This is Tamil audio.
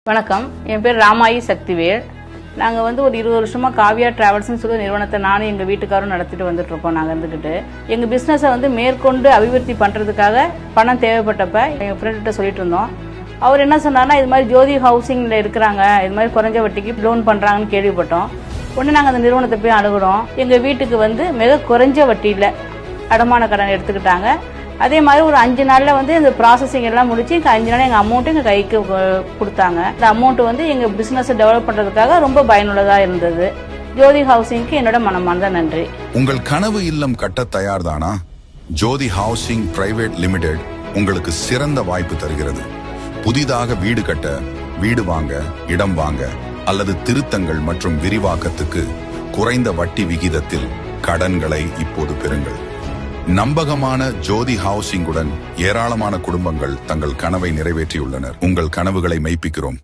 வணக்கம், என் பேர் ராமாயி சக்திவேல். நாங்கள் ஒரு 20 வருஷமாக காவியா டிராவல்ஸ்னு சொல்லி நிறுவனத்தை நானும் எங்கள் வீட்டுக்காரும் நடத்திட்டு வந்துட்டுருக்கோம். நாங்கள் இருந்துக்கிட்டு எங்கள் பிஸ்னஸை மேற்கொண்டு அபிவிருத்தி பண்ணுறதுக்காக பணம் தேவைப்பட்டப்ப எங்கள் ஃப்ரெண்ட்கிட்ட சொல்லிட்டு இருந்தோம். அவர் என்ன சொன்னார்னா, இது மாதிரி ஜோதி ஹவுசிங்கில் இருக்கிறாங்க, இது மாதிரி குறைஞ்ச வட்டிக்கு லோன் பண்ணுறாங்கன்னு கேள்விப்பட்டோம். ஒன்று நாங்கள் அந்த நிறுவனத்தை போய் அணுகிறோம். எங்கள் வீட்டுக்கு மிக குறைஞ்ச வட்டியில் அடமான கடன் எடுத்துக்கிட்டாங்க. அதே மாதிரி ஒரு 5 நாளில் இந்த ப்ராசஸிங் எல்லாம் முடிச்சு 5 நாள் எங்கள் அமௌண்ட்டு எங்கள் கைக்கு கொடுத்தாங்க. இந்த அமௌண்ட்டு எங்கள் பிஸ்னஸை டெவலப் பண்ணுறதுக்காக ரொம்ப பயனுள்ளதாக இருந்தது. ஜோதி ஹவுசிங்க்கு என்னோட மனமார்ந்த நன்றி. உங்கள் கனவு இல்லம் கட்ட தயார்தானா? ஜோதி ஹவுசிங் பிரைவேட் லிமிடெட் உங்களுக்கு சிறந்த வாய்ப்பு தருகிறது. புதிதாக வீடு கட்ட, வீடு வாங்க, இடம் வாங்க அல்லது திருத்தங்கள் மற்றும் விரிவாக்கத்துக்கு குறைந்த வட்டி விகிதத்தில் கடன்களை இப்போது பெறுங்கள். நம்பகமான ஜோதி ஹவுசிங்குடன் ஏராளமான குடும்பங்கள் தங்கள் கனவை நிறைவேற்றியுள்ளனர். உங்கள் கனவுகளை மெய்ப்பிக்கிறோம்.